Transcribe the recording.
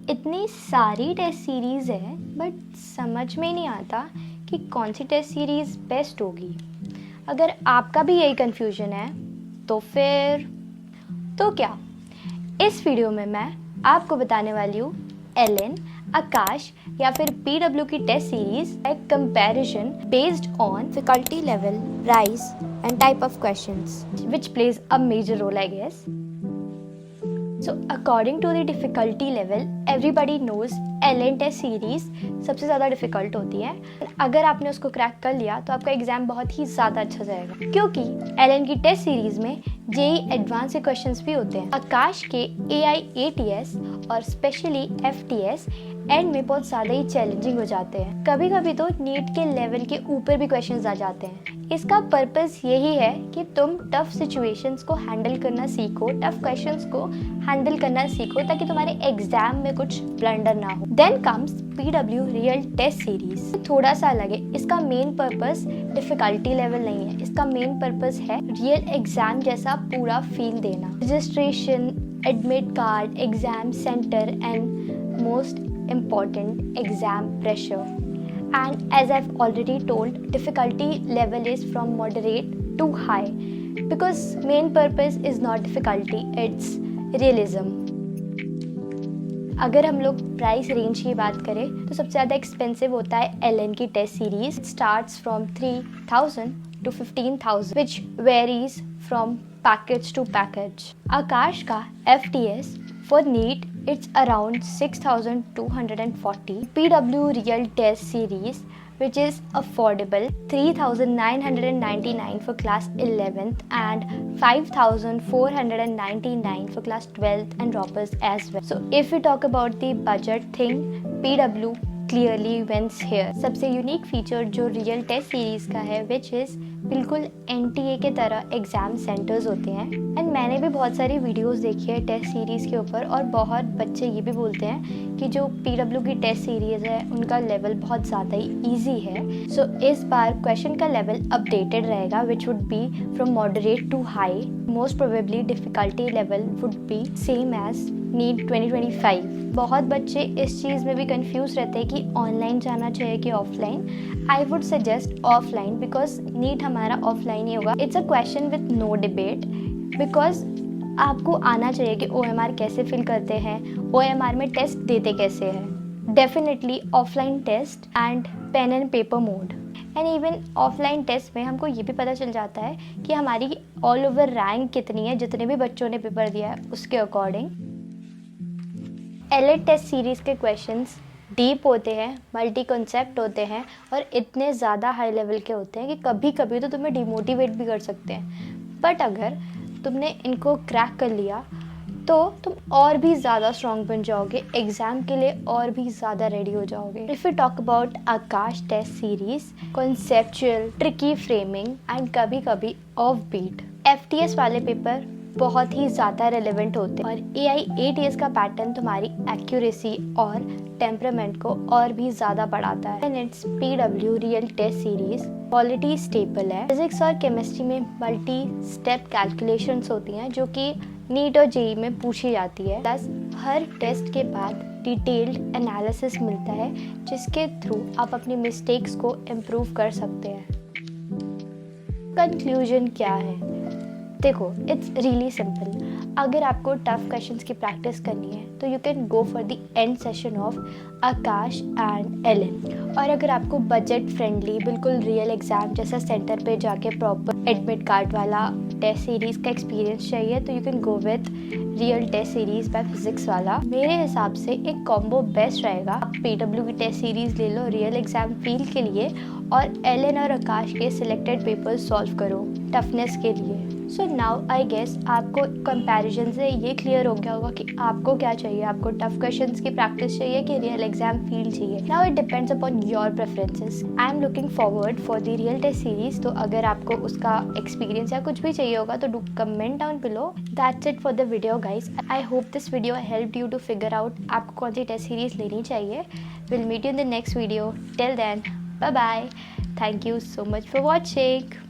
इतनी सारी test series है बट समझ में नहीं आता कि कौन सी टेस्ट सीरीज़ बेस्ट होगी। अगर आपका भी यही कन्फ्यूजन है तो फिर तो क्या, इस वीडियो में मैं आपको बताने वाली हूँ एलन, आकाश या फिर PW की टेस्ट सीरीज एक comparison based on difficulty level, price and type of questions which plays a major role I guess. So according to the difficulty level, everybody knows Allen test series सबसे ज़्यादा difficult होती है। अगर आपने उसको crack कर लिया तो आपका एग्ज़ाम बहुत ही ज़्यादा अच्छा जाएगा, क्योंकि एलन की टेस्ट सीरीज़ में जेई एडवांस के क्वेश्चंस भी होते हैं। आकाश के AIATS और स्पेशली FTS एंड में बहुत ज़्यादा ही चैलेंजिंग हो जाते हैं। कभी कभी तो नीट के लेवल के ऊपर भी क्वेश्चंस आ जाते हैं। इसका पर्पस यही है कि तुम टफ सिचुएशंस को हैंडल करना सीखो, टफ क्वेश्चंस को हैंडल करना सीखो, ताकि तुम्हारे एग्जाम में कुछ ब्लंडर ना हो। Then comes PW real test series. थोड़ा सा अलग है, इसका मेन पर्पस डिफिकल्टी लेवल नहीं है, इसका मेन पर्पस है रियल एग्जाम जैसा पूरा फील देना। Registration, admit card, exam centre and most important exam pressure. And as I've already told, difficulty level is from moderate to high because main purpose is not difficulty, it's realism. अगर हम लोग price range की बात करें तो सबसे ज़्यादा expensive होता है एलन की test series. Starts from 3,000 to 15,000 which varies from package to package. Aakash का FTS for NEET it's around 6,240. PW Real Test Series which is affordable 3,999 for class 11th and 5,499 for class 12th and droppers as well. So if we talk about the budget thing, PW clearly wins here. सबसे unique feature जो real test series का है which is बिल्कुल NTA के तरह exam centres होते हैं। And मैंने भी बहुत सारी वीडियोस देखी है टेस्ट सीरीज़ के ऊपर, और बहुत बच्चे ये भी बोलते हैं कि जो PW की टेस्ट सीरीज़ है उनका लेवल बहुत ज़्यादा ही ईजी है। सो इस बार क्वेश्चन का लेवल अपडेटेड रहेगा which would be from moderate to high. Most probably difficulty level would be same as NEET 2025। बहुत बच्चे इस चीज़ में भी कंफ्यूज रहते हैं कि ऑनलाइन जाना चाहिए कि offline. I would suggest offline because NEET हमारा ऑफलाइन ही होगा। It's a question with no debate because आपको आना चाहिए कि OMR कैसे फिल करते हैं, OMR में टेस्ट देते कैसे हैं। Definitely offline test and pen and paper mode and even offline test में हमको ये भी पता चल जाता है कि हमारी ऑल ओवर रैंक कितनी है, जितने भी बच्चों ने पेपर दिया है उसके अकॉर्डिंग। एलन टेस्ट सीरीज़ के क्वेश्चंस डीप होते हैं, मल्टी कॉन्सेप्ट होते हैं और इतने ज़्यादा हाई लेवल के होते हैं कि कभी कभी तो तुम्हें डिमोटिवेट भी कर सकते हैं। बट अगर तुमने इनको क्रैक कर लिया तो तुम और भी ज़्यादा स्ट्रॉन्ग बन जाओगे, एग्ज़ाम के लिए और भी ज़्यादा रेडी हो जाओगे। If you talk about Aakash test series, conceptual, tricky framing and कभी कभी ऑफ बीट। FTS वाले पेपर बहुत ही ज़्यादा रेलेवेंट होते हैं और AIATS का पैटर्न तुम्हारी एक्यूरेसी और टेम्परामेंट को और भी ज़्यादा बढ़ाता है। And it's PW real test series quality stable है। फिजिक्स और केमिस्ट्री में मल्टी स्टेप कैलकुलेशंस होती हैं जो कि नीट और JEE में पूछी जाती है। प्लस हर टेस्ट के बाद डिटेल्ड एनालिसिस मिलता है जिसके थ्रू आप अपनी मिस्टेक्स को इम्प्रूव कर सकते हैं। कंक्लूजन क्या है? देखो, इट्स रियली सिंपल। अगर आपको टफ क्वेश्चंस की प्रैक्टिस करनी है तो you can go for the end session of Aakash and Allen. और अगर आपको बजट फ्रेंडली, बिल्कुल रियल एग्जाम जैसा सेंटर पे जाके प्रॉपर एडमिट कार्ड वाला टेस्ट सीरीज़ का एक्सपीरियंस चाहिए तो you can go with real test series by Physics Wallah. मेरे हिसाब से एक कॉम्बो बेस्ट रहेगा। आप PW की टेस्ट सीरीज़ ले लो रियल एग्जाम फील के लिए और एलन और आकाश के सिलेक्टेड पेपर सॉल्व करो टफनेस के लिए। सो नाउ आई गेस आपको कंपैरिजन से ये क्लियर हो गया होगा कि आपको क्या चाहिए। आपको टफ क्वेश्चंस की प्रैक्टिस चाहिए कि रियल एग्जाम फील चाहिए। Now it depends upon your preferences. I am looking forward for the real test series. तो अगर आपको उसका एक्सपीरियंस या कुछ भी चाहिए होगा तो do comment down below. That's it for the video guys. I hope this video help you to figure out आपको कौन सी टेस्ट सीरीज लेनी चाहिए। Will meet you in the next video. Till then, bye bye. Thank you so much for watching.